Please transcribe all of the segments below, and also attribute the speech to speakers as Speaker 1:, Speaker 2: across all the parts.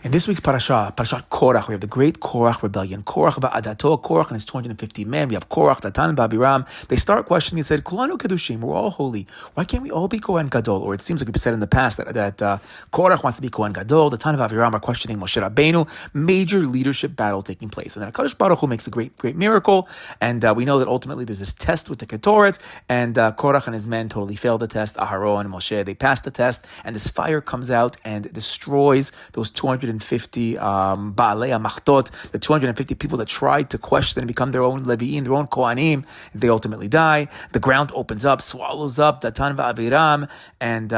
Speaker 1: In this week's Parashat Korah, we have the great Korah rebellion. Korah ba'adato, Korah and his 250 men. We have Korah, Datan, and Abiram. They start questioning and said, Kulanu Kedushim, we're all holy. Why can't we all be Kohen Gadol? Or it seems like we've said in the past that Korah wants to be Kohen Gadol. Datan and Abiram are questioning Moshe Rabbeinu. Major leadership battle taking place. And then HaKadosh Baruch Hu makes a great miracle. And we know that ultimately there's this test with the Ketoret. And Korah and his men totally failed the test. Aharon and Moshe, they passed the test. And this fire comes out and destroys those 250 Baalei HaMachtot, the 250 people that tried to question and become their own Levi'im, their own Kohanim. They ultimately die. The ground opens up, swallows up Datan va'Abiram, and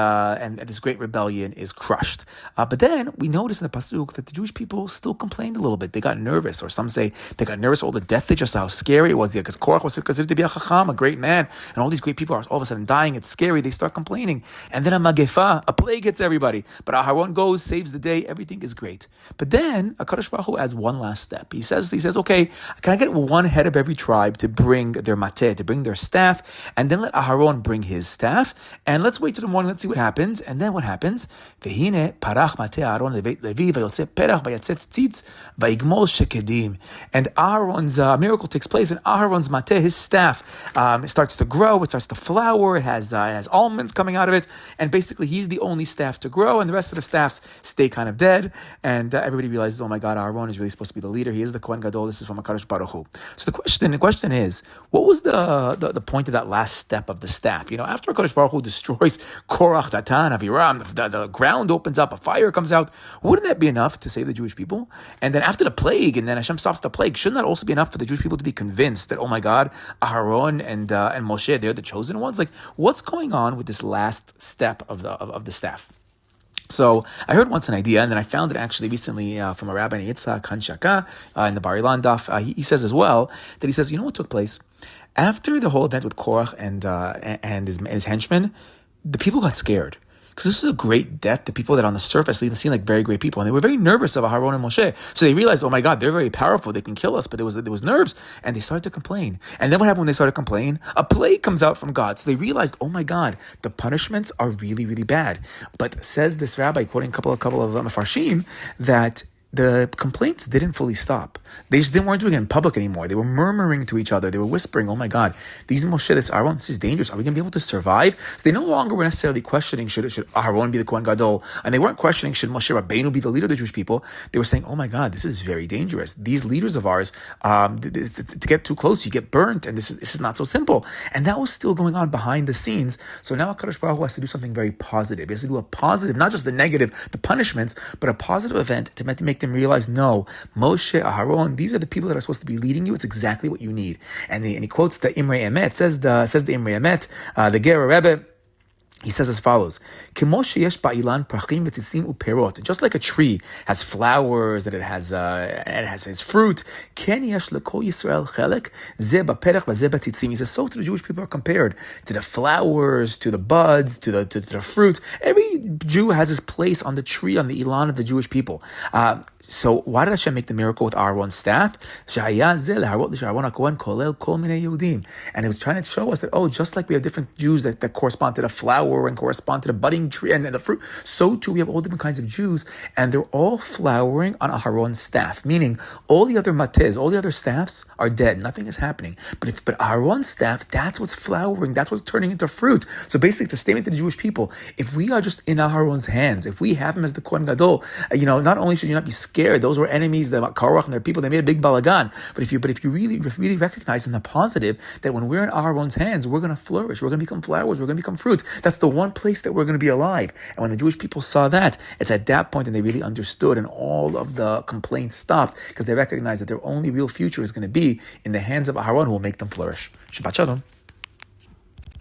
Speaker 1: this great rebellion is crushed. But then we notice in the pasuk that the Jewish people still complained a little bit. They got nervous, or some say they got nervous all the death they just saw, how scary it was. Because Korah was considered to be a chacham, a great man, and all these great people are all of a sudden dying. It's scary. They start complaining, and then a magefa, a plague hits everybody. But Aharon goes, saves the day. Everything is great. But then HaKadosh Baruch Hu adds one last step. He says, okay, can I get one head of every tribe to bring their mateh, to bring their staff, and then let Aharon bring his staff, and let's wait till the morning, let's see what happens. And then what happens? Vehine parach mateh Aharon leveit Levi vayotze perach vayatzet tzitz vayigmol shekedim. And Aharon's miracle takes place, and Aharon's mateh, his staff, it starts to grow, it starts to flower, it has almonds coming out of it, and basically he's the only staff to grow, and the rest of the staffs stay kind of dead. And everybody realizes, oh my God, Aharon is really supposed to be the leader. He is the Kohen Gadol. This is from HaKadosh Baruch Hu. So the question is, what was the point of that last step of the staff? After HaKadosh Baruch Hu destroys Korah, Datan, Abiram, the ground opens up, a fire comes out. Wouldn't that be enough to save the Jewish people? And then after the plague, and then Hashem stops the plague, shouldn't that also be enough for the Jewish people to be convinced that, oh my God, Aharon and Moshe, they're the chosen ones? Like, what's going on with this last step of the staff? So I heard once an idea, and then I found it actually recently from a rabbi named Yitzhak Hanshaka in the Bar Ilan Daf. He says as well that he says, you know what took place? After the whole event with Korah and his henchmen, the people got scared. Because this was a great death to people that on the surface even seemed like very great people. And they were very nervous of Aharon and Moshe. So they realized, oh my God, they're very powerful. They can kill us. But there was nerves. And they started to complain. And then what happened when they started to complain? A plague comes out from God. So they realized, oh my God, the punishments are really, really bad. But says this rabbi, quoting a couple of Mefarshim, that the complaints didn't fully stop. They weren't doing it in public anymore. They were murmuring to each other. They were whispering, oh my God, these Moshe, this Aharon, this is dangerous. Are we going to be able to survive? So they no longer were necessarily questioning, should Aharon be the Kohen Gadol? And they weren't questioning, should Moshe Rabbeinu be the leader of the Jewish people? They were saying, oh my God, this is very dangerous. These leaders of ours, to get too close, you get burnt, and this is not so simple. And that was still going on behind the scenes. So now HaKadosh Baruch Hu has to do something very positive. He has to do a positive, not just the negative, the punishments, but a positive event to make them realize, no, Moshe, Aharon, these are the people that are supposed to be leading you. It's exactly what you need. And he quotes the Imrei Emet, says the Imrei Emet, the Gera Rebbe. He says as follows: just like a tree has flowers and it has its fruit, he says, so to the Jewish people are compared to the flowers, to the buds, to the fruit. Every Jew has his place on the tree, on the Ilan of the Jewish people. So why did Hashem make the miracle with Aharon's staff? And it was trying to show us that, just like we have different Jews that correspond to the flower and correspond to the budding tree and the fruit, so too we have all different kinds of Jews, and they're all flowering on Aharon's staff, meaning all the other matez, all the other staffs are dead, nothing is happening. But Aharon's staff, that's what's flowering, that's what's turning into fruit. So basically it's a statement to the Jewish people: if we are just in Aharon's hands, if we have him as the Kohen Gadol, not only should you not be scared, those were enemies, the Korah and their people, they made a big balagan. But if you really recognize in the positive that when we're in Aharon's hands, we're going to flourish, we're going to become flowers, we're going to become fruit. That's the one place that we're going to be alive. And when the Jewish people saw that, it's at that point and they really understood, and all of the complaints stopped, because they recognized that their only real future is going to be in the hands of Aharon, who will make them flourish. Shabbat Shalom.